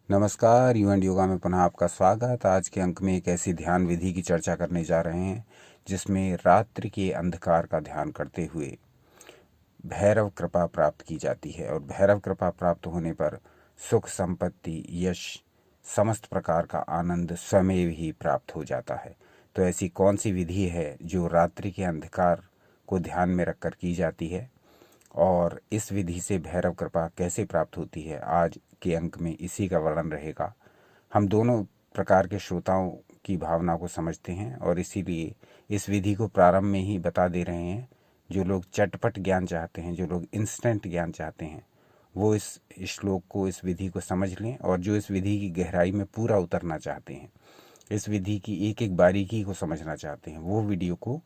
नमस्कार। You and yoga में पुनः आपका स्वागत। आज के अंक में एक ऐसी ध्यान विधि की चर्चा करने जा रहे हैं जिसमें रात्रि के अंधकार का ध्यान करते हुए भैरव कृपा प्राप्त की जाती है और भैरव कृपा प्राप्त होने पर सुख, संपत्ति, यश, समस्त प्रकार का आनंद स्वयं ही प्राप्त हो जाता है। तो ऐसी कौन सी विधि है जो रात्रि के अंधकार को ध्यान में रखकर की जाती है और इस विधि से भैरव कृपा कैसे प्राप्त होती है, आज के अंक में इसी का वर्णन रहेगा। हम दोनों प्रकार के श्रोताओं की भावना को समझते हैं और इसीलिए इस विधि को प्रारंभ में ही बता दे रहे हैं। जो लोग चटपट ज्ञान चाहते हैं, जो लोग इंस्टेंट ज्ञान चाहते हैं, वो इस श्लोक को, इस विधि को समझ लें। और जो इस विधि की गहराई में पूरा उतरना चाहते हैं, इस विधि की एक एक बारीकी को समझना चाहते हैं, वो वीडियो को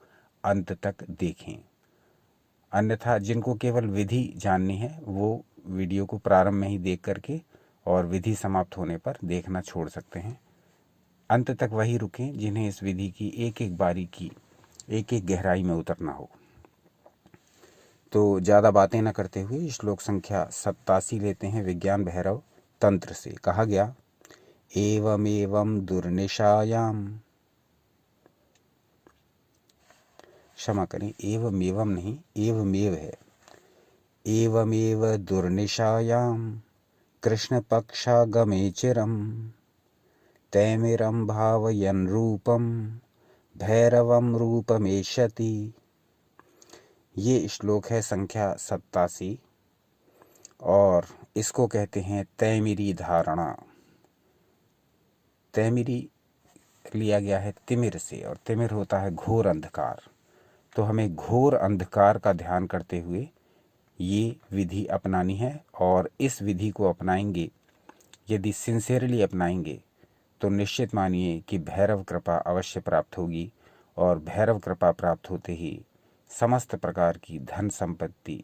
अंत तक देखें। अन्यथा जिनको केवल विधि जाननी है वो वीडियो को प्रारंभ में ही देख करके और विधि समाप्त होने पर देखना छोड़ सकते हैं। अंत तक वही रुकें जिन्हें इस विधि की एक एक बारीकी, एक एक गहराई में उतरना हो। तो ज़्यादा बातें न करते हुए श्लोक संख्या 87 लेते हैं। विज्ञान भैरव तंत्र से कहा गया, एवमेवं दुर्निशायाम, क्षमा करें, एवमेवं नहीं, एवमेव है। एवमेव दुर्निशायां कृष्णपक्षागमे चिरं तैमिरं भावयन् रूपं भैरवं रूपमेष्यति। ये श्लोक है संख्या 87 और इसको कहते हैं तैमिरी धारणा। तैमिरी लिया गया है तिमिर से और तिमिर होता है घोर अंधकार। तो हमें घोर अंधकार का ध्यान करते हुए ये विधि अपनानी है और इस विधि को अपनाएंगे, यदि सिंसियरली अपनाएंगे तो निश्चित मानिए कि भैरव कृपा अवश्य प्राप्त होगी। और भैरव कृपा प्राप्त होते ही समस्त प्रकार की धन संपत्ति,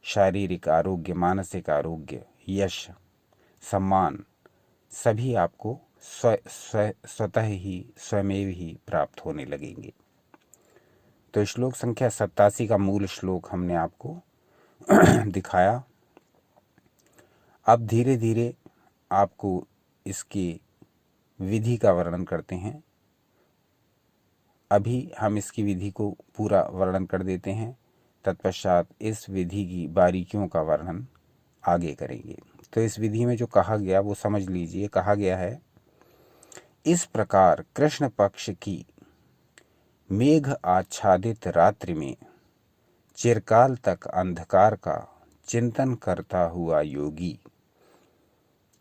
शारीरिक आरोग्य, मानसिक आरोग्य, यश, सम्मान सभी आपको स्वतः ही, स्वयमेव ही प्राप्त होने लगेंगे। तो श्लोक संख्या 87 का मूल श्लोक हमने आपको दिखाया। अब धीरे धीरे आपको इसकी विधि का वर्णन करते हैं। अभी हम इसकी विधि को पूरा वर्णन कर देते हैं, तत्पश्चात इस विधि की बारीकियों का वर्णन आगे करेंगे। तो इस विधि में जो कहा गया वो समझ लीजिए। कहा गया है, इस प्रकार कृष्ण पक्ष की मेघ आच्छादित रात्रि में चिरकाल तक अंधकार का चिंतन करता हुआ योगी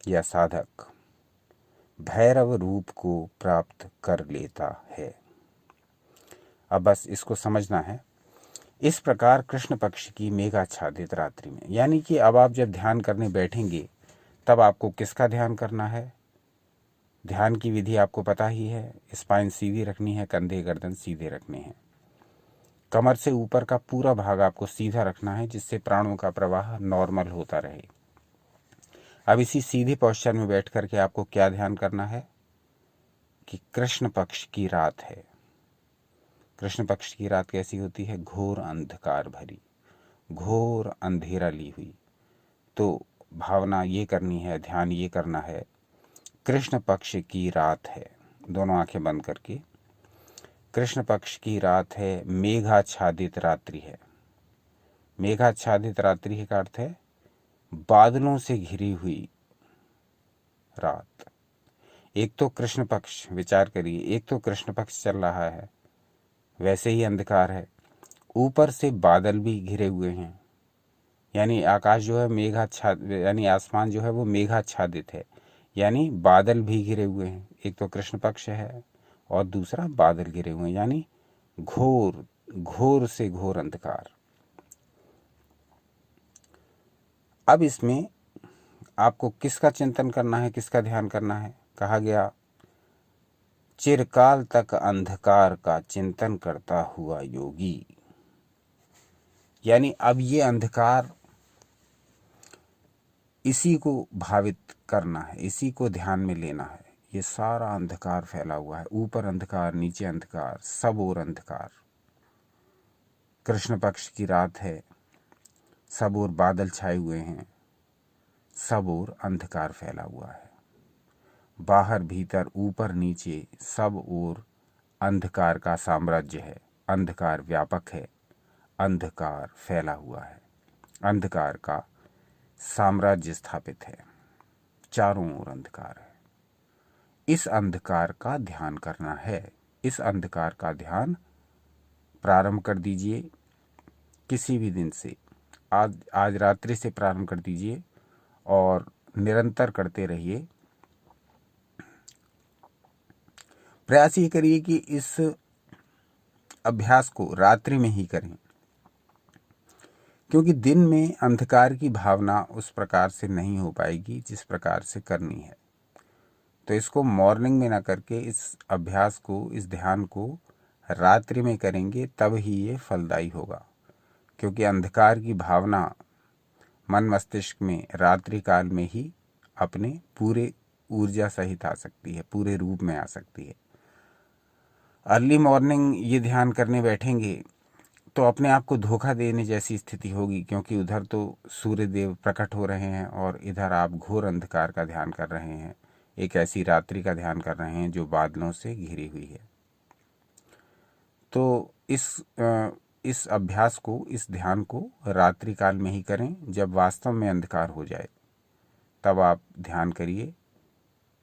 या साधक भैरव रूप को प्राप्त कर लेता है। अब बस इसको समझना है। इस प्रकार कृष्ण पक्ष की मेघाच्छादित रात्रि में, यानी कि अब आप जब ध्यान करने बैठेंगे तब आपको किसका ध्यान करना है। ध्यान की विधि आपको पता ही है। स्पाइन सीधी रखनी है, कंधे गर्दन सीधे रखने हैं, कमर से ऊपर का पूरा भाग आपको सीधा रखना है जिससे प्राणों का प्रवाह नॉर्मल होता रहे। अब इसी सीधे पोस्चर में बैठ करके आपको क्या ध्यान करना है कि कृष्ण पक्ष की रात है। कृष्ण पक्ष की रात कैसी होती है? घोर अंधकार भरी, घोर अंधेरा ली हुई। तो भावना ये करनी है, ध्यान ये करना है, कृष्ण पक्ष की रात है। दोनों आंखें बंद करके, कृष्ण पक्ष की रात है, मेघाच्छादित रात्रि है। मेघाच्छादित रात्रि का अर्थ है बादलों से घिरी हुई रात। एक तो कृष्ण पक्ष, विचार करिए, एक तो कृष्ण पक्ष चल रहा है, वैसे ही अंधकार है, ऊपर से बादल भी घिरे हुए हैं, यानी आकाश जो है मेघाच्छादित, यानी आसमान जो है वो मेघाच्छादित है, यानी बादल भी घिरे हुए हैं। एक तो कृष्ण पक्ष है और दूसरा बादल घिरे हुए हैं, यानी घोर, घोर से घोर अंधकार। अब इसमें आपको किसका चिंतन करना है, किसका ध्यान करना है? कहा गया, चिरकाल तक अंधकार का चिंतन करता हुआ योगी। यानी अब ये अंधकार, इसी को भावित करना है, इसी को ध्यान में लेना है। ये सारा अंधकार फैला हुआ है, ऊपर अंधकार, नीचे अंधकार, सब ओर अंधकार। कृष्ण पक्ष की रात है, सब ओर बादल छाए हुए हैं, सब ओर अंधकार फैला हुआ है। बाहर भीतर ऊपर नीचे सब ओर अंधकार का साम्राज्य है, अंधकार व्यापक है, अंधकार फैला हुआ है, अंधकार का साम्राज्य स्थापित है, चारों ओर अंधकार है। इस अंधकार का ध्यान करना है। इस अंधकार का ध्यान प्रारंभ कर दीजिए किसी भी दिन से। आज रात्रि से प्रारंभ कर दीजिए और निरंतर करते रहिए। प्रयास ये करिए कि इस अभ्यास को रात्रि में ही करें, क्योंकि दिन में अंधकार की भावना उस प्रकार से नहीं हो पाएगी जिस प्रकार से करनी है। तो इसको मॉर्निंग में ना करके इस अभ्यास को, इस ध्यान को रात्रि में करेंगे, तब ही ये फलदायी होगा। क्योंकि अंधकार की भावना मन मस्तिष्क में रात्रि काल में ही अपने पूरे ऊर्जा सहित आ सकती है, पूरे रूप में आ सकती है। अर्ली मॉर्निंग ये ध्यान करने बैठेंगे तो अपने आप को धोखा देने जैसी स्थिति होगी, क्योंकि उधर तो सूर्य देव प्रकट हो रहे हैं और इधर आप घोर अंधकार का ध्यान कर रहे हैं, एक ऐसी रात्रि का ध्यान कर रहे हैं जो बादलों से घिरी हुई है। तो इस अभ्यास को, इस ध्यान को रात्रि काल में ही करें। जब वास्तव में अंधकार हो जाए तब आप ध्यान करिए।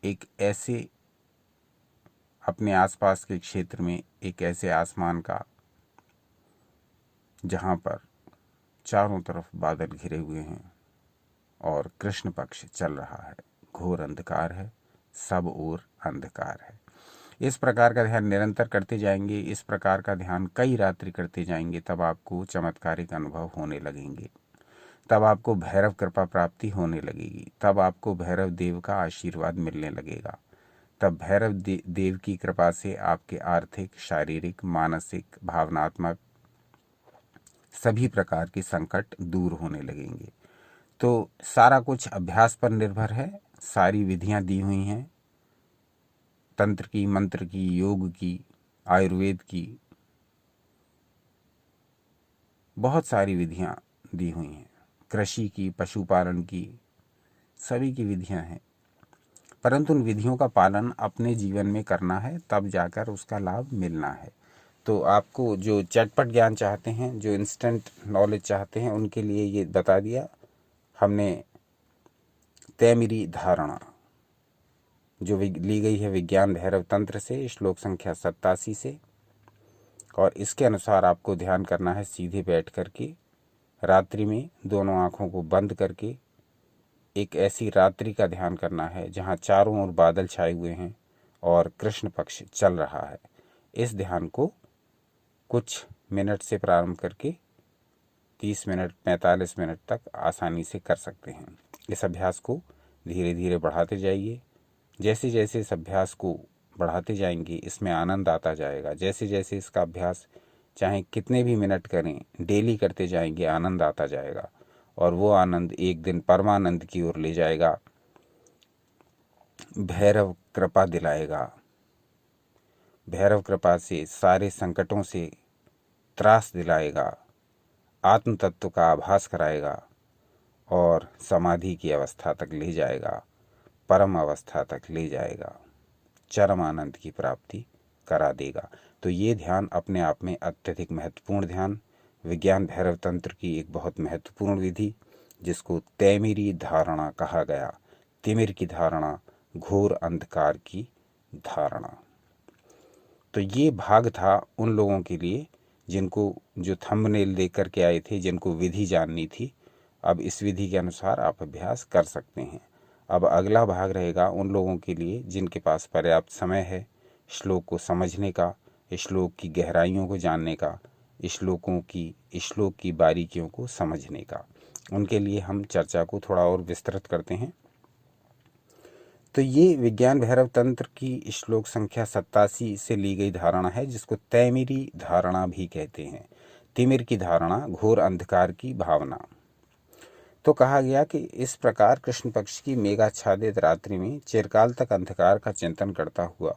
एक ऐसे अपने आसपास के क्षेत्र में एक ऐसे आसमान का जहाँ पर चारों तरफ बादल घिरे हुए हैं और कृष्ण पक्ष चल रहा है, घोर अंधकार है, सब ओर अंधकार है। इस प्रकार का ध्यान निरंतर करते जाएंगे, इस प्रकार का ध्यान कई रात्रि करते जाएंगे, तब आपको चमत्कारिक अनुभव होने लगेंगे, तब आपको भैरव कृपा प्राप्ति होने लगेगी, तब आपको भैरव देव का आशीर्वाद मिलने लगेगा। तब भैरव देव की कृपा से आपके आर्थिक, शारीरिक, मानसिक, भावनात्मक सभी प्रकार के संकट दूर होने लगेंगे। तो सारा कुछ अभ्यास पर निर्भर है। सारी विधियां दी हुई हैं, तंत्र की, मंत्र की, योग की, आयुर्वेद की, बहुत सारी विधियां दी हुई हैं, कृषि की, पशुपालन की, सभी की विधियां हैं। परंतु उन विधियों का पालन अपने जीवन में करना है, तब जाकर उसका लाभ मिलना है। तो आपको जो चटपट ज्ञान चाहते हैं, जो इंस्टेंट नॉलेज चाहते हैं, उनके लिए ये बता दिया हमने। तैमिरी धारणा जो ली गई है विज्ञान भैरव तंत्र से, श्लोक संख्या 87 से, और इसके अनुसार आपको ध्यान करना है सीधे बैठ करके, रात्रि में दोनों आँखों को बंद करके। एक ऐसी रात्रि का ध्यान करना है जहाँ चारों ओर बादल छाए हुए हैं और कृष्ण पक्ष चल रहा है। इस ध्यान को कुछ मिनट से प्रारंभ करके 30 मिनट, 45 मिनट तक आसानी से कर सकते हैं। इस अभ्यास को धीरे धीरे बढ़ाते जाइए। जैसे जैसे इस अभ्यास को बढ़ाते जाएंगे, इसमें आनंद आता जाएगा। जैसे जैसे इसका अभ्यास चाहे कितने भी मिनट करें, डेली करते जाएंगे, आनंद आता जाएगा, और वो आनंद एक दिन परमानंद की ओर ले जाएगा, भैरव कृपा दिलाएगा। भैरव कृपा से सारे संकटों से त्रास दिलाएगा, आत्म तत्व का आभास कराएगा और समाधि की अवस्था तक ले जाएगा, परम अवस्था तक ले जाएगा, चरम आनंद की प्राप्ति करा देगा। तो ये ध्यान अपने आप में अत्यधिक महत्वपूर्ण ध्यान, विज्ञान भैरव तंत्र की एक बहुत महत्वपूर्ण विधि, जिसको तैमिरी धारणा कहा गया। तिमिर की धारणा, घोर अंधकार की धारणा। तो ये भाग था उन लोगों के लिए जिनको, जो थंबनेल देख करके आए थे, जिनको विधि जाननी थी। अब इस विधि के अनुसार आप अभ्यास कर सकते हैं। अब अगला भाग रहेगा उन लोगों के लिए जिनके पास पर्याप्त समय है श्लोक को समझने का, श्लोक की गहराइयों को जानने का, श्लोक की बारीकियों को समझने का। उनके लिए हम चर्चा को थोड़ा और विस्तृत करते हैं। तो ये विज्ञान भैरव तंत्र की श्लोक संख्या 87 से ली गई धारणा है, जिसको तैमिरी धारणा भी कहते हैं। तिमिर की धारणा, घोर अंधकार की भावना। तो कहा गया कि इस प्रकार कृष्ण पक्ष की मेघाच्छादित रात्रि में चिरकाल तक अंधकार का चिंतन करता हुआ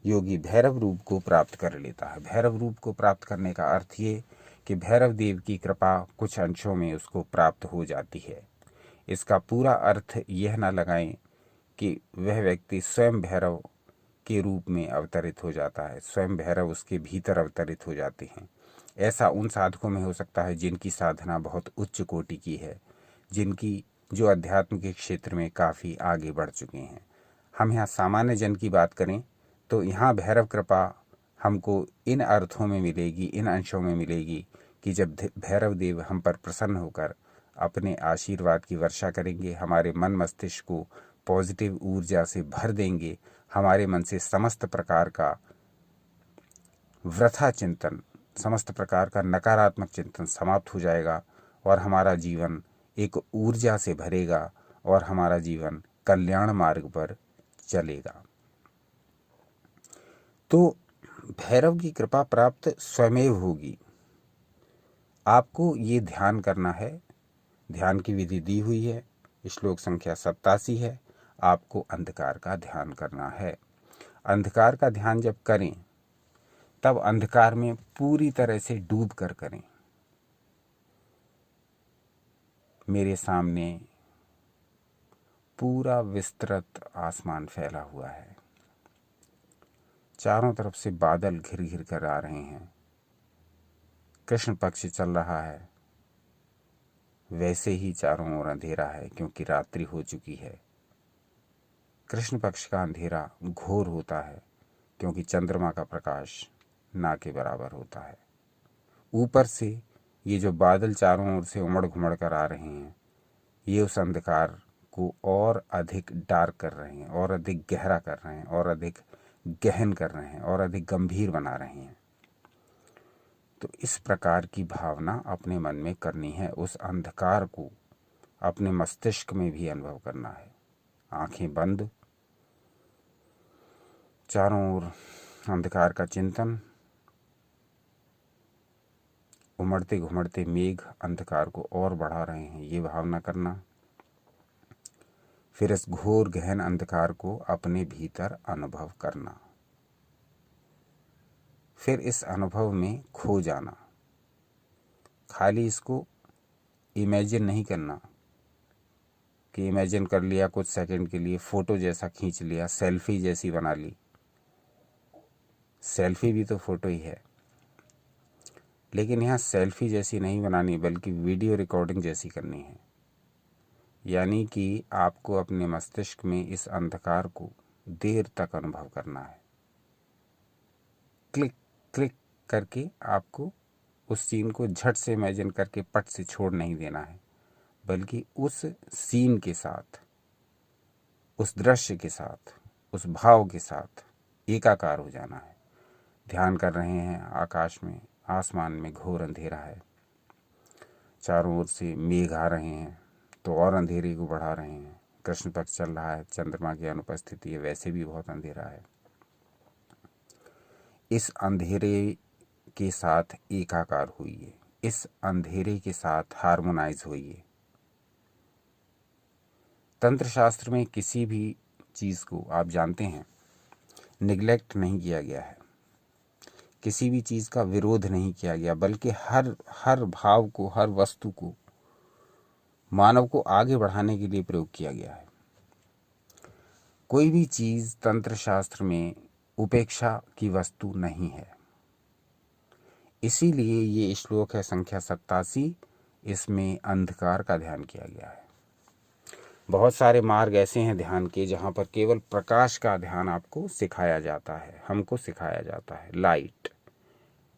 योगी भैरव रूप को प्राप्त कर लेता है। भैरव रूप को प्राप्त करने का अर्थ ये कि भैरव देव की कृपा कुछ अंशों में उसको प्राप्त हो जाती है। इसका पूरा अर्थ यह न लगाएं कि वह व्यक्ति स्वयं भैरव के रूप में अवतरित हो जाता है, स्वयं भैरव उसके भीतर अवतरित हो जाते हैं। ऐसा उन साधकों में हो सकता है जिनकी साधना बहुत उच्च कोटि की है, जिनकी जो अध्यात्म के क्षेत्र में काफ़ी आगे बढ़ चुके हैं। हम यहाँ सामान्य जन की बात करें तो यहाँ भैरव कृपा हमको इन अर्थों में मिलेगी, इन अंशों में मिलेगी कि जब भैरव देव हम पर प्रसन्न होकर अपने आशीर्वाद की वर्षा करेंगे, हमारे मन मस्तिष्क को पॉजिटिव ऊर्जा से भर देंगे, हमारे मन से समस्त प्रकार का वृथा चिंतन, समस्त प्रकार का नकारात्मक चिंतन समाप्त हो जाएगा और हमारा जीवन एक ऊर्जा से भरेगा और हमारा जीवन कल्याण मार्ग पर चलेगा। तो भैरव की कृपा प्राप्त स्वयमेव होगी। आपको ये ध्यान करना है। ध्यान की विधि दी हुई है, श्लोक संख्या 87 है। आपको अंधकार का ध्यान करना है। अंधकार का ध्यान जब करें तब अंधकार में पूरी तरह से डूब कर करें। मेरे सामने पूरा विस्तृत आसमान फैला हुआ है, चारों तरफ से बादल घिर घिर कर आ रहे हैं, कृष्ण पक्ष चल रहा है, वैसे ही चारों ओर अंधेरा है क्योंकि रात्रि हो चुकी है। कृष्ण पक्ष का अंधेरा घोर होता है क्योंकि चंद्रमा का प्रकाश ना के बराबर होता है। ऊपर से ये जो बादल चारों ओर से उमड़ घुमड़ कर आ रहे हैं, ये उस अंधकार को और अधिक डार्क कर रहे हैं, और अधिक गहरा कर रहे हैं, और अधिक गहन कर रहे हैं, और अधिक गंभीर बना रहे हैं। तो इस प्रकार की भावना अपने मन में करनी है। उस अंधकार को अपने मस्तिष्क में भी अनुभव करना है। आंखें बंद, चारों ओर अंधकार का चिंतन, उमड़ते घुमड़ते मेघ अंधकार को और बढ़ा रहे हैं, ये भावना करना। फिर इस घोर गहन अंधकार को अपने भीतर अनुभव करना। फिर इस अनुभव में खो जाना। खाली इसको इमेजिन नहीं करना कि इमेजिन कर लिया कुछ सेकंड के लिए, फोटो जैसा खींच लिया, सेल्फी जैसी बना ली। सेल्फी भी तो फोटो ही है, लेकिन यहाँ सेल्फी जैसी नहीं बनानी बल्कि वीडियो रिकॉर्डिंग जैसी करनी है। यानी कि आपको अपने मस्तिष्क में इस अंधकार को देर तक अनुभव करना है। क्लिक क्लिक करके आपको उस सीन को झट से इमेजिन करके पट से छोड़ नहीं देना है, बल्कि उस सीन के साथ, उस दृश्य के साथ, उस भाव के साथ एकाकार हो जाना है। ध्यान कर रहे हैं, आकाश में, आसमान में घोर अंधेरा है, चारों ओर से मेघ आ रहे हैं तो और अंधेरे को बढ़ा रहे हैं। कृष्ण पक्ष चल रहा है, चंद्रमा की अनुपस्थिति है, वैसे भी बहुत अंधेरा है। इस अंधेरे के साथ एकाकार होइए, इस अंधेरे के साथ हार्मोनाइज होइए। तंत्र शास्त्र में किसी भी चीज़ को आप जानते हैं निगलेक्ट नहीं किया गया है, किसी भी चीज़ का विरोध नहीं किया गया, बल्कि हर भाव को, हर वस्तु को मानव को आगे बढ़ाने के लिए प्रयोग किया गया है। कोई भी चीज़ तंत्र शास्त्र में उपेक्षा की वस्तु नहीं है। इसीलिए ये श्लोक है संख्या 87, इसमें अंधकार का ध्यान किया गया है। बहुत सारे मार्ग ऐसे हैं ध्यान के जहाँ पर केवल प्रकाश का ध्यान आपको सिखाया जाता है, हमको सिखाया जाता है। लाइट,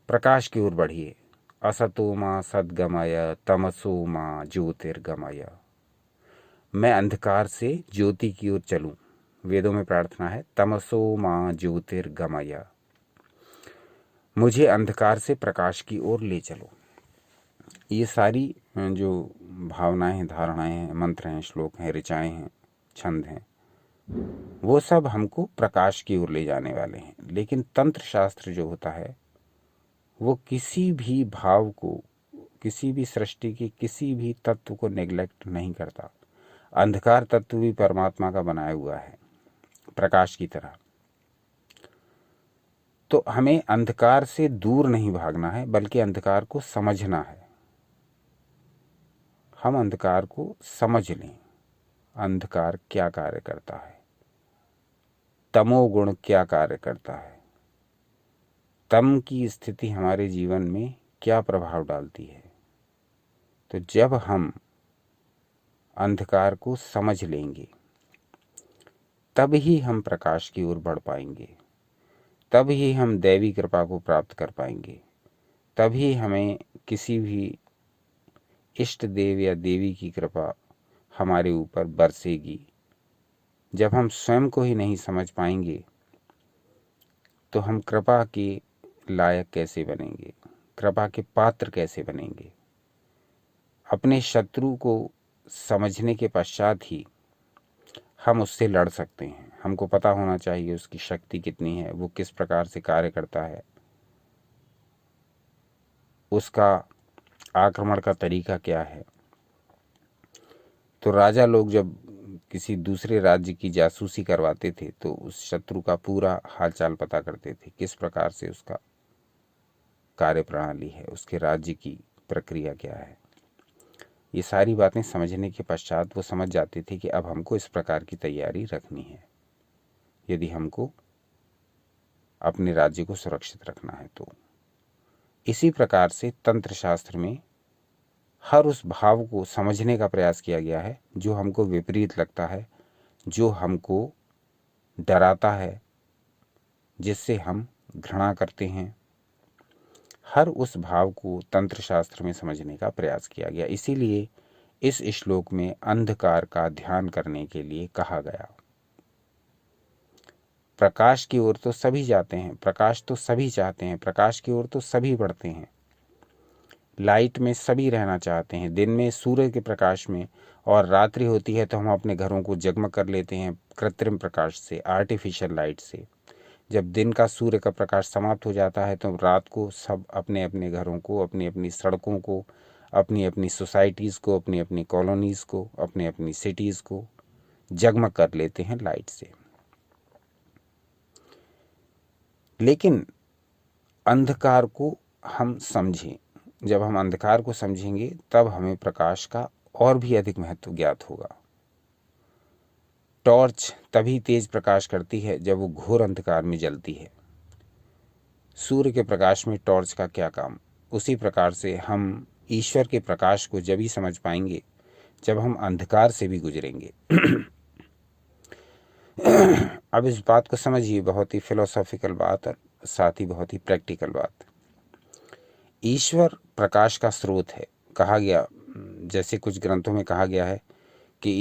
प्रकाश की ओर बढ़िए। असतो मां सद्गमय तमसो मां ज्योतिर्गमय। मैं अंधकार से ज्योति की ओर चलूं। वेदों में प्रार्थना है तमसो मां ज्योतिर्गमय, मुझे अंधकार से प्रकाश की ओर ले चलो। ये सारी जो भावनाएं हैं, धारणाएं हैं, मंत्र हैं, श्लोक हैं, ऋचाएं हैं, छंद हैं, वो सब हमको प्रकाश की ओर ले जाने वाले हैं। लेकिन तंत्र शास्त्र जो होता है वो किसी भी भाव को, किसी भी सृष्टि के किसी भी तत्व को नेग्लेक्ट नहीं करता। अंधकार तत्व भी परमात्मा का बनाया हुआ है प्रकाश की तरह। तो हमें अंधकार से दूर नहीं भागना है, बल्कि अंधकार को समझना है। हम अंधकार को समझ लें, अंधकार क्या कार्य करता है, तमोगुण क्या कार्य करता है, तम की स्थिति हमारे जीवन में क्या प्रभाव डालती है। तो जब हम अंधकार को समझ लेंगे तब ही हम प्रकाश की ओर बढ़ पाएंगे, तब ही हम दैवी कृपा को प्राप्त कर पाएंगे, तभी हमें किसी भी इष्ट देव या देवी की कृपा हमारे ऊपर बरसेगी। जब हम स्वयं को ही नहीं समझ पाएंगे तो हम कृपा के लायक कैसे बनेंगे, कृपा के पात्र कैसे बनेंगे। अपने शत्रु को समझने के पश्चात ही हम उससे लड़ सकते हैं। हमको पता होना चाहिए उसकी शक्ति कितनी है, वो किस प्रकार से कार्य करता है, उसका आक्रमण का तरीका क्या है। तो राजा लोग जब किसी दूसरे राज्य की जासूसी करवाते थे तो उस शत्रु का पूरा हालचाल पता करते थे, किस प्रकार से उसका कार्य प्रणाली है, उसके राज्य की प्रक्रिया क्या है। ये सारी बातें समझने के पश्चात वो समझ जाते थे कि अब हमको इस प्रकार की तैयारी रखनी है यदि हमको अपने राज्य को सुरक्षित रखना है। तो इसी प्रकार से तंत्र शास्त्र में हर उस भाव को समझने का प्रयास किया गया है जो हमको विपरीत लगता है, जो हमको डराता है, जिससे हम घृणा करते हैं। हर उस भाव को तंत्र शास्त्र में समझने का प्रयास किया गया। इसीलिए इस श्लोक में अंधकार का ध्यान करने के लिए कहा गया। प्रकाश की ओर तो सभी जाते हैं, प्रकाश तो सभी चाहते हैं, प्रकाश की ओर तो सभी बढ़ते हैं, लाइट में सभी रहना चाहते हैं। दिन में सूर्य के प्रकाश में, और रात्रि होती है तो हम अपने घरों को जगमग कर लेते हैं कृत्रिम प्रकाश से, आर्टिफिशियल लाइट से। जब दिन का सूर्य का प्रकाश समाप्त हो जाता है तो रात को सब अपने अपने घरों को, अपनी अपनी सड़कों को, अपनी अपनी सोसाइटीज़ को, अपनी अपनी कॉलोनीज़ को, अपनी अपनी सिटीज़ को जगमग कर लेते हैं लाइट से। लेकिन अंधकार को हम समझें, जब हम अंधकार को समझेंगे तब हमें प्रकाश का और भी अधिक महत्व ज्ञात होगा। टॉर्च तभी तेज प्रकाश करती है जब वो घोर अंधकार में जलती है। सूर्य के प्रकाश में टॉर्च का क्या काम। उसी प्रकार से हम ईश्वर के प्रकाश को जब ही समझ पाएंगे जब हम अंधकार से भी गुजरेंगे। अब इस बात को समझिए, बहुत ही फिलोसॉफिकल बात और साथ ही बहुत ही प्रैक्टिकल बात। ईश्वर प्रकाश का स्रोत है। कहा गया, जैसे कुछ ग्रंथों में कहा गया है कि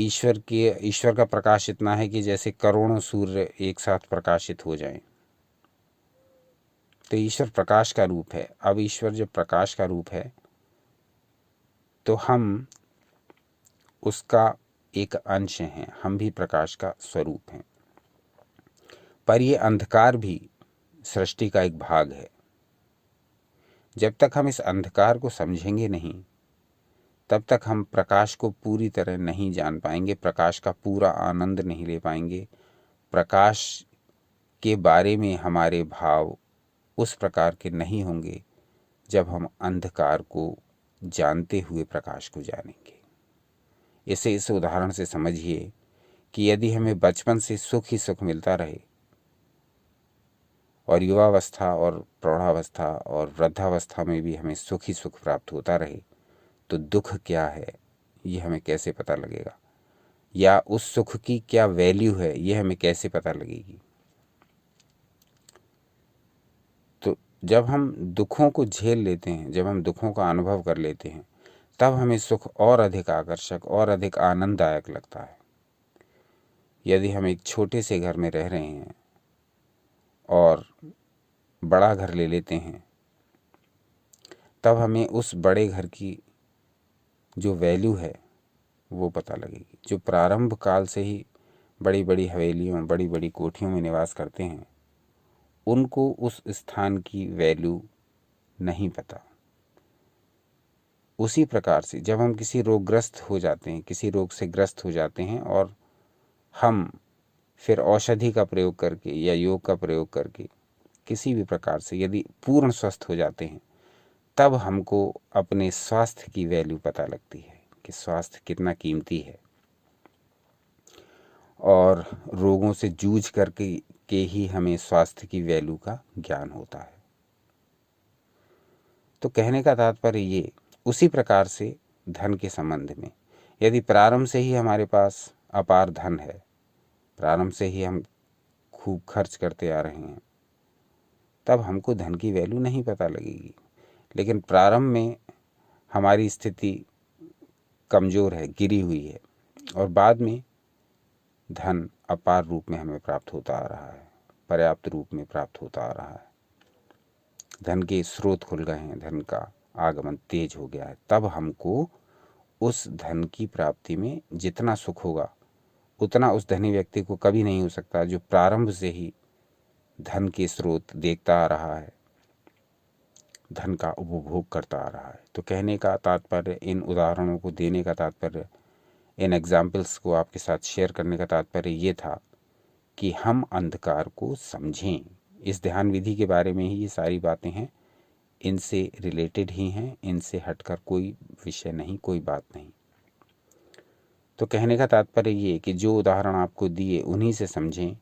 ईश्वर का प्रकाश इतना है कि जैसे करोड़ों सूर्य एक साथ प्रकाशित हो जाएं। तो ईश्वर प्रकाश का रूप है। अब ईश्वर जब प्रकाश का रूप है तो हम उसका एक अंश हैं, हम भी प्रकाश का स्वरूप हैं। पर ये अंधकार भी सृष्टि का एक भाग है। जब तक हम इस अंधकार को समझेंगे नहीं तब तक हम प्रकाश को पूरी तरह नहीं जान पाएंगे, प्रकाश का पूरा आनंद नहीं ले पाएंगे। प्रकाश के बारे में हमारे भाव उस प्रकार के नहीं होंगे जब हम अंधकार को जानते हुए प्रकाश को जानेंगे। इसे इस उदाहरण से समझिए कि यदि हमें बचपन से सुख ही सुख मिलता रहे और युवावस्था और प्रौढ़ावस्था और वृद्धावस्था में भी हमें सुख ही सुख प्राप्त होता रहे तो दुख क्या है ये हमें कैसे पता लगेगा, या उस सुख की क्या वैल्यू है ये हमें कैसे पता लगेगी। तो जब हम दुखों को झेल लेते हैं, जब हम दुखों का अनुभव कर लेते हैं तब हमें सुख और अधिक आकर्षक और अधिक आनंददायक लगता है। यदि हम एक छोटे से घर में रह रहे हैं और बड़ा घर ले लेते हैं तब हमें उस बड़े घर की जो वैल्यू है वो पता लगेगी। जो प्रारंभ काल से ही बड़ी बड़ी हवेलियों, बड़ी बड़ी कोठियों में निवास करते हैं उनको उस स्थान की वैल्यू नहीं पता। उसी प्रकार से जब हम किसी रोगग्रस्त हो जाते हैं, किसी रोग से ग्रस्त हो जाते हैं और हम फिर औषधि का प्रयोग करके या योग का प्रयोग करके किसी भी प्रकार से यदि पूर्ण स्वस्थ हो जाते हैं तब हमको अपने स्वास्थ्य की वैल्यू पता लगती है कि स्वास्थ्य कितना कीमती है और रोगों से जूझ करके के ही हमें स्वास्थ्य की वैल्यू का ज्ञान होता है। तो कहने का तात्पर्य ये, उसी प्रकार से धन के संबंध में, यदि प्रारंभ से ही हमारे पास अपार धन है, प्रारंभ से ही हम खूब खर्च करते आ रहे हैं, तब हमको धन की वैल्यू नहीं पता लगेगी। लेकिन प्रारंभ में हमारी स्थिति कमज़ोर है, गिरी हुई है, और बाद में धन अपार रूप में हमें प्राप्त होता आ रहा है, पर्याप्त रूप में प्राप्त होता आ रहा है, धन के स्रोत खुल गए हैं, धन का आगमन तेज हो गया है, तब हमको उस धन की प्राप्ति में जितना सुख होगा उतना उस धनी व्यक्ति को कभी नहीं हो सकता जो प्रारंभ से ही धन के स्रोत देखता आ रहा है, धन का उपभोग करता आ रहा है। तो कहने का तात्पर्य, इन उदाहरणों को देने का तात्पर्य, इन एग्जाम्पल्स को आपके साथ शेयर करने का तात्पर्य ये था कि हम अंधकार को समझें। इस ध्यान विधि के बारे में ही ये सारी बातें हैं, इनसे रिलेटेड ही हैं, इनसे हटकर कोई विषय नहीं, कोई बात नहीं। तो कहने का तात्पर्य ये कि जो उदाहरण आपको दिए उन्हीं से समझें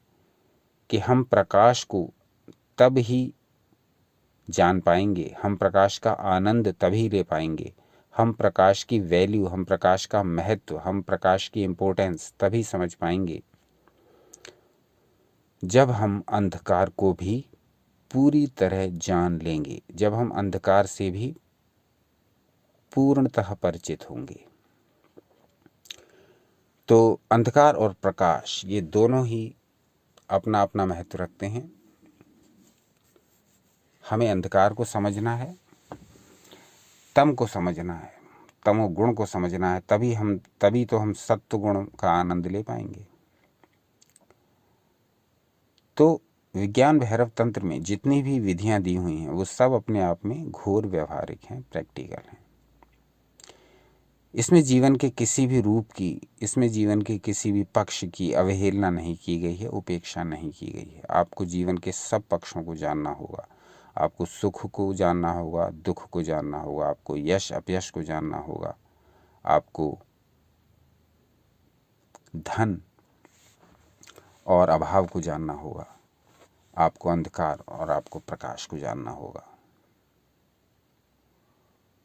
कि हम प्रकाश को तब ही जान पाएंगे, हम प्रकाश का आनंद तभी ले पाएंगे, हम प्रकाश की वैल्यू, हम प्रकाश का महत्व, हम प्रकाश की इम्पोर्टेंस तभी समझ पाएंगे जब हम अंधकार को भी पूरी तरह जान लेंगे, जब हम अंधकार से भी पूर्णतः परिचित होंगे। तो अंधकार और प्रकाश ये दोनों ही अपना अपना महत्व रखते हैं। हमें अंधकार को समझना है, तम को समझना है, तमो गुण को समझना है, तभी तो हम सत्व गुण का आनंद ले पाएंगे। तो विज्ञान भैरव तंत्र में जितनी भी विधियां दी हुई हैं वो सब अपने आप में घोर व्यवहारिक हैं, प्रैक्टिकल हैं। इसमें जीवन के किसी भी रूप की, इसमें जीवन के किसी भी पक्ष की अवहेलना नहीं की गई है, उपेक्षा नहीं की गई है। आपको जीवन के सब पक्षों को जानना होगा, आपको सुख को जानना होगा, दुख को जानना होगा, आपको यश अपयश को जानना होगा, आपको धन और अभाव को जानना होगा, आपको अंधकार और आपको प्रकाश को जानना होगा,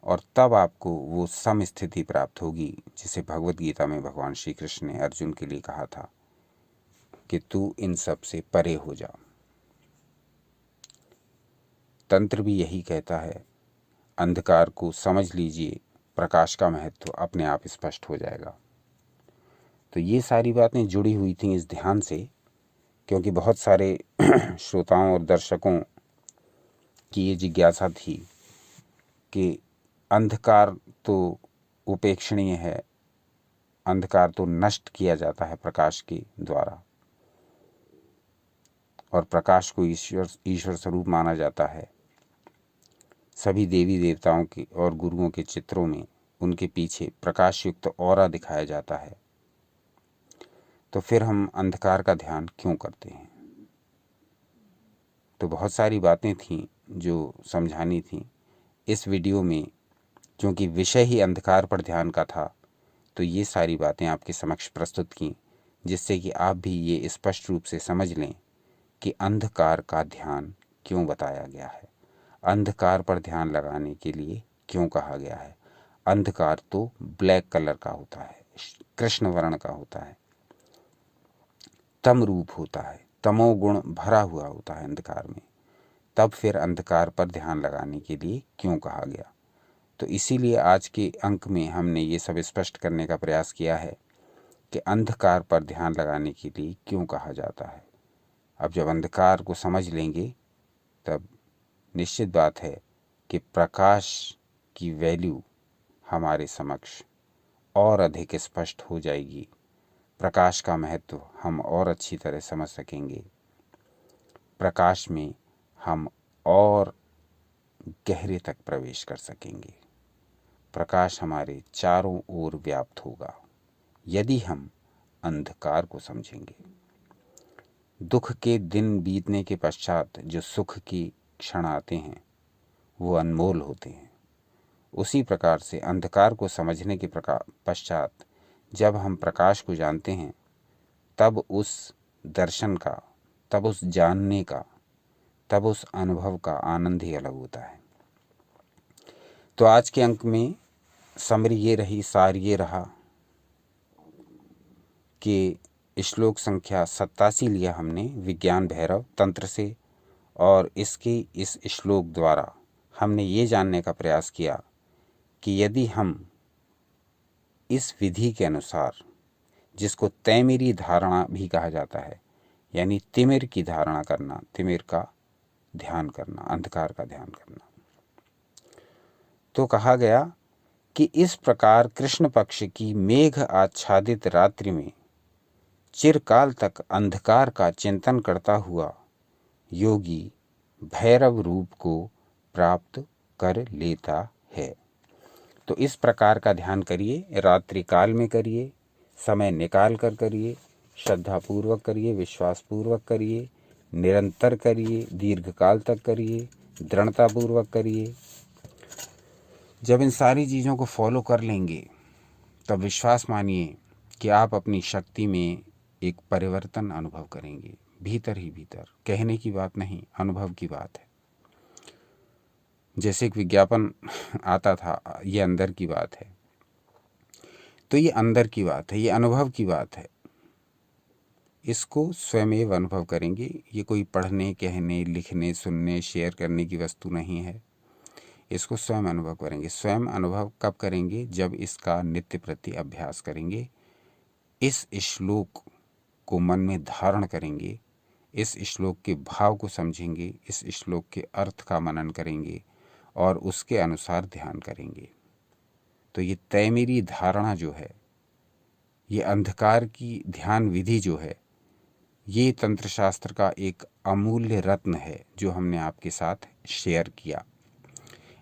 और तब आपको वो सम स्थिति प्राप्त होगी जिसे भगवत गीता में भगवान श्री कृष्ण ने अर्जुन के लिए कहा था कि तू इन सब से परे हो जा। तंत्र भी यही कहता है, अंधकार को समझ लीजिए, प्रकाश का महत्व अपने आप स्पष्ट हो जाएगा। तो ये सारी बातें जुड़ी हुई थी इस ध्यान से, क्योंकि बहुत सारे श्रोताओं और दर्शकों की ये जिज्ञासा थी कि अंधकार तो उपेक्षणीय है, अंधकार तो नष्ट किया जाता है प्रकाश के द्वारा, और प्रकाश को ईश्वर स्वरूप माना जाता है। सभी देवी देवताओं के और गुरुओं के चित्रों में उनके पीछे प्रकाश युक्त ऑरा दिखाया जाता है। तो फिर हम अंधकार का ध्यान क्यों करते हैं? तो बहुत सारी बातें थीं जो समझानी थी इस वीडियो में। क्योंकि विषय ही अंधकार पर ध्यान का था, तो ये सारी बातें आपके समक्ष प्रस्तुत की, जिससे कि आप भी ये स्पष्ट रूप से समझ लें कि अंधकार का ध्यान क्यों बताया गया है, अंधकार पर ध्यान लगाने के लिए क्यों कहा गया है। अंधकार तो ब्लैक कलर का होता है, कृष्ण वर्ण का होता है, तम रूप होता है, तमोगुण भरा हुआ होता है अंधकार में। तब फिर अंधकार पर ध्यान लगाने के लिए क्यों कहा गया? तो इसीलिए आज के अंक में हमने ये सब स्पष्ट करने का प्रयास किया है कि अंधकार पर ध्यान लगाने के लिए क्यों कहा जाता है। अब जब अंधकार को समझ लेंगे तब निश्चित बात है कि प्रकाश की वैल्यू हमारे समक्ष और अधिक स्पष्ट हो जाएगी, प्रकाश का महत्व हम और अच्छी तरह समझ सकेंगे, प्रकाश में हम और गहरे तक प्रवेश कर सकेंगे, प्रकाश हमारे चारों ओर व्याप्त होगा यदि हम अंधकार को समझेंगे। दुख के दिन बीतने के पश्चात जो सुख की क्षण आते हैं वो अनमोल होते हैं। उसी प्रकार से अंधकार को समझने के पश्चात जब हम प्रकाश को जानते हैं, तब उस दर्शन का, तब उस जानने का, तब उस अनुभव का आनंद ही अलग होता है। तो आज के अंक में समरी ये रही, सार ये रहा कि श्लोक संख्या 87 लिया हमने विज्ञान भैरव तंत्र से, और इसके इस श्लोक द्वारा हमने ये जानने का प्रयास किया कि यदि हम इस विधि के अनुसार, जिसको तैमिरी धारणा भी कहा जाता है, यानी तिमिर की धारणा करना, तिमिर का ध्यान करना, अंधकार का ध्यान करना, तो कहा गया कि इस प्रकार कृष्ण पक्ष की मेघ आच्छादित रात्रि में चिरकाल तक अंधकार का चिंतन करता हुआ योगी भैरव रूप को प्राप्त कर लेता है। तो इस प्रकार का ध्यान करिए, रात्रि काल में करिए, समय निकाल कर करिए, श्रद्धापूर्वक करिए, विश्वासपूर्वक करिए, निरंतर करिए, दीर्घकाल तक करिए, दृढ़तापूर्वक करिए। जब इन सारी चीज़ों को फॉलो कर लेंगे तब विश्वास मानिए कि आप अपनी शक्ति में एक परिवर्तन अनुभव करेंगे, भीतर ही भीतर। कहने की बात नहीं, अनुभव की बात है। जैसे एक विज्ञापन आता था, ये अंदर की बात है, तो ये अंदर की बात है, ये अनुभव की बात है। इसको स्वयमेव अनुभव करेंगे। ये कोई पढ़ने, कहने, लिखने, सुनने, शेयर करने की वस्तु नहीं है। इसको स्वयं अनुभव करेंगे। स्वयं अनुभव कब करेंगे? जब इसका नित्य प्रति अभ्यास करेंगे, इस श्लोक को मन में धारण करेंगे, इस श्लोक के भाव को समझेंगे, इस श्लोक के अर्थ का मनन करेंगे और उसके अनुसार ध्यान करेंगे। तो ये तैमिरी धारणा जो है, ये अंधकार की ध्यान विधि जो है, ये तंत्र शास्त्र का एक अमूल्य रत्न है जो हमने आपके साथ शेयर किया।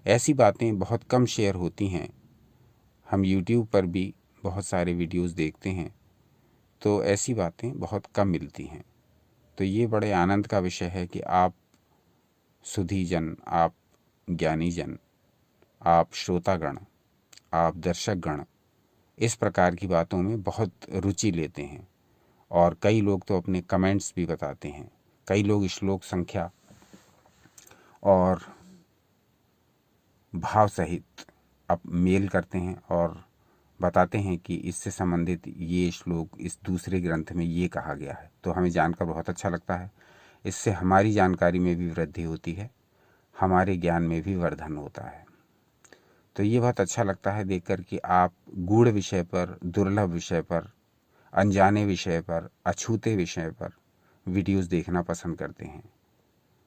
ऐसी बातें बहुत कम शेयर होती हैं। हम YouTube पर भी बहुत सारे वीडियोस देखते हैं, तो ऐसी बातें बहुत कम मिलती हैं। तो ये बड़े आनंद का विषय है कि आप सुधी जन, आप ज्ञानी जन, आप श्रोतागण, आप दर्शकगण इस प्रकार की बातों में बहुत रुचि लेते हैं। और कई लोग तो अपने कमेंट्स भी बताते हैं। कई लोग श्लोक संख्या और भाव सहित अब मेल करते हैं और बताते हैं कि इससे संबंधित ये श्लोक इस दूसरे ग्रंथ में ये कहा गया है। तो हमें जानकर बहुत अच्छा लगता है। इससे हमारी जानकारी में भी वृद्धि होती है, हमारे ज्ञान में भी वर्धन होता है। तो ये बहुत अच्छा लगता है देखकर कि आप गूढ़ विषय पर, दुर्लभ विषय पर, अनजाने विषय पर, अछूते विषय पर वीडियोस देखना पसंद करते हैं,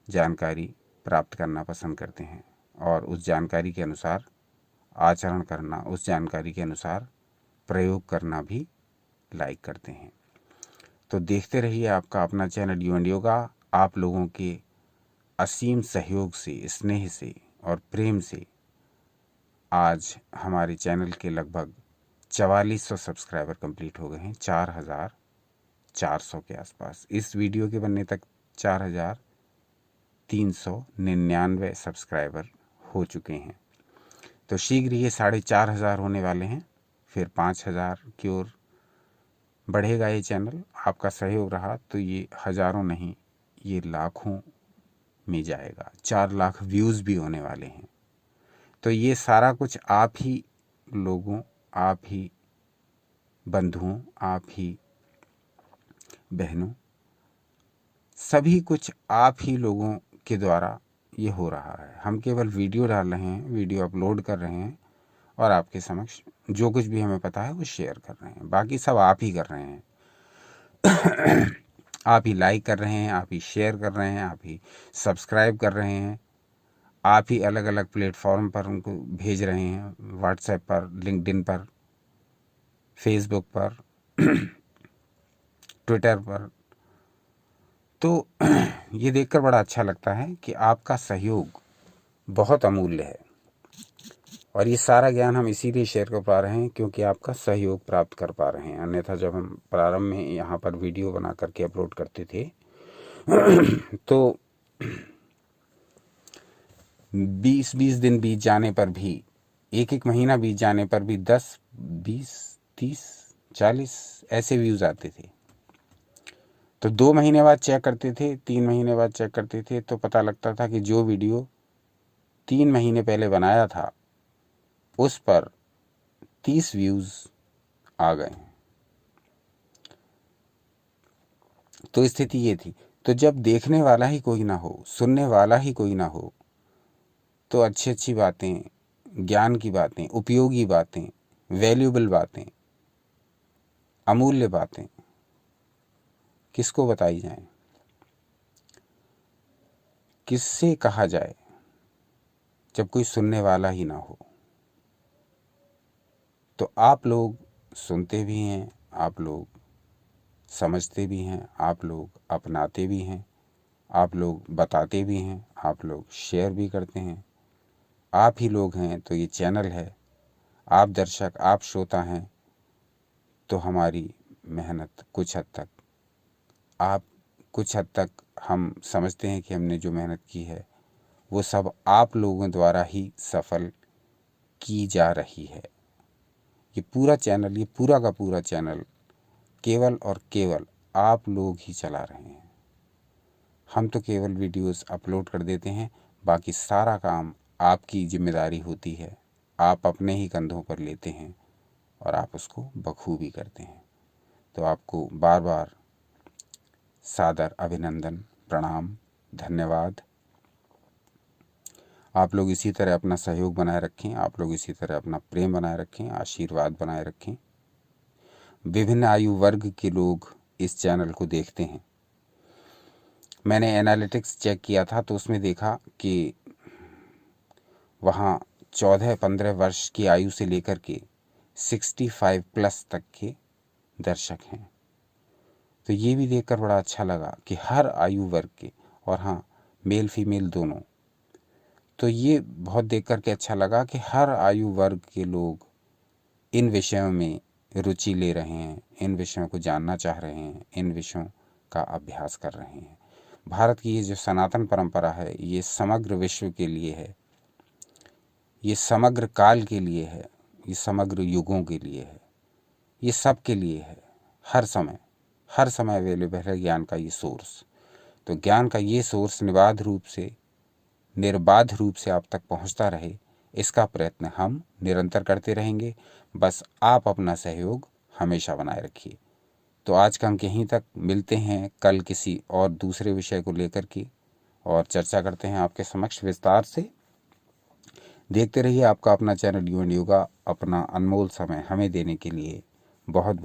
जानकारी प्राप्त करना पसंद करते हैं और उस जानकारी के अनुसार आचरण करना, उस जानकारी के अनुसार प्रयोग करना भी लाइक करते हैं। तो देखते रहिए आपका अपना चैनल यू एंड योगा। आप लोगों के असीम सहयोग से, स्नेह से और प्रेम से आज हमारे चैनल के लगभग 4400 सब्सक्राइबर कंप्लीट हो गए हैं, 4400 के आसपास। इस वीडियो के बनने तक 4399 सब्सक्राइबर हो चुके हैं। तो शीघ्र ये 4500 होने वाले हैं, फिर 5000 की ओर बढ़ेगा ये चैनल। आपका सहयोग रहा तो ये हज़ारों नहीं, ये लाखों में जाएगा। 4 लाख व्यूज़ भी होने वाले हैं। तो ये सारा कुछ आप ही लोगों, आप ही बंधुओं, आप ही बहनों, सभी कुछ आप ही लोगों के द्वारा ये हो रहा है। हम केवल वीडियो डाल रहे हैं, वीडियो अपलोड कर रहे हैं और आपके समक्ष जो कुछ भी हमें पता है वो शेयर कर रहे हैं। बाकी सब आप ही कर रहे हैं। आप ही लाइक कर रहे हैं, आप ही शेयर कर रहे हैं, आप ही सब्सक्राइब कर रहे हैं, आप ही अलग अलग प्लेटफॉर्म पर उनको भेज रहे हैं, व्हाट्सएप पर, लिंक्डइन पर, फेसबुक पर, ट्विटर पर। तो ये देखकर बड़ा अच्छा लगता है कि आपका सहयोग बहुत अमूल्य है और ये सारा ज्ञान हम इसीलिए शेयर कर पा रहे हैं क्योंकि आपका सहयोग प्राप्त कर पा रहे हैं। अन्यथा जब हम प्रारंभ में यहाँ पर वीडियो बना करके अपलोड करते थे तो 20-20 दिन बीत जाने पर भी, एक महीना बीत जाने पर भी 10, 20, 30, 40 ऐसे व्यूज़ आते थे। तो 2 महीने बाद चेक करते थे, 3 महीने बाद चेक करते थे, तो पता लगता था कि जो वीडियो 3 महीने पहले बनाया था उस पर 30 व्यूज़ आ गए। तो स्थिति ये थी। तो जब देखने वाला ही कोई ना हो, सुनने वाला ही कोई ना हो, तो अच्छी अच्छी बातें, ज्ञान की बातें, उपयोगी बातें, वैल्यूएबल बातें, अमूल्य बातें किसको बताई जाएं, किससे कहा जाए जब कोई सुनने वाला ही ना हो। तो आप लोग सुनते भी हैं, आप लोग समझते भी हैं, आप लोग अपनाते भी हैं, आप लोग बताते भी हैं, आप लोग शेयर भी करते हैं। आप ही लोग हैं तो ये चैनल है, आप दर्शक, आप श्रोता हैं तो हमारी मेहनत कुछ हद तक हम समझते हैं कि हमने जो मेहनत की है वो सब आप लोगों द्वारा ही सफल की जा रही है। ये पूरा चैनल, ये पूरा का पूरा चैनल केवल और केवल आप लोग ही चला रहे हैं। हम तो केवल वीडियोस अपलोड कर देते हैं, बाकी सारा काम आपकी जिम्मेदारी होती है। आप अपने ही कंधों पर लेते हैं और आप उसको बखूबी करते हैं। तो आपको बार बार सादर अभिनंदन, प्रणाम, धन्यवाद। आप लोग इसी तरह अपना सहयोग बनाए रखें, आप लोग इसी तरह अपना प्रेम बनाए रखें, आशीर्वाद बनाए रखें। विभिन्न आयु वर्ग के लोग इस चैनल को देखते हैं। मैंने एनालिटिक्स चेक किया था तो उसमें देखा कि वहाँ 14-15 वर्ष की आयु से लेकर के 65 प्लस तक के दर्शक हैं। तो ये भी देखकर बड़ा अच्छा लगा कि हर आयु वर्ग के, और हाँ, मेल फीमेल दोनों। तो ये बहुत देख कर के अच्छा लगा कि हर आयु वर्ग के लोग इन विषयों में रुचि ले रहे हैं, इन विषयों को जानना चाह रहे हैं, इन विषयों का अभ्यास कर रहे हैं। भारत की ये जो सनातन परंपरा है, ये समग्र विश्व के लिए है, ये समग्र काल के लिए है, ये समग्र युगों के लिए है, ये सब के लिए है। हर समय अवेलेबल है ज्ञान का ये सोर्स। तो ज्ञान का ये सोर्स निर्बाध रूप से आप तक पहुंचता रहे, इसका प्रयत्न हम निरंतर करते रहेंगे। बस आप अपना सहयोग हमेशा बनाए रखिए। तो आज का हम यहीं तक, मिलते हैं कल किसी और दूसरे विषय को लेकर के और चर्चा करते हैं आपके समक्ष विस्तार से। देखते रहिए आपका अपना चैनल यू एंड योगा, अपना अनमोल समय हमें देने के लिए बहुत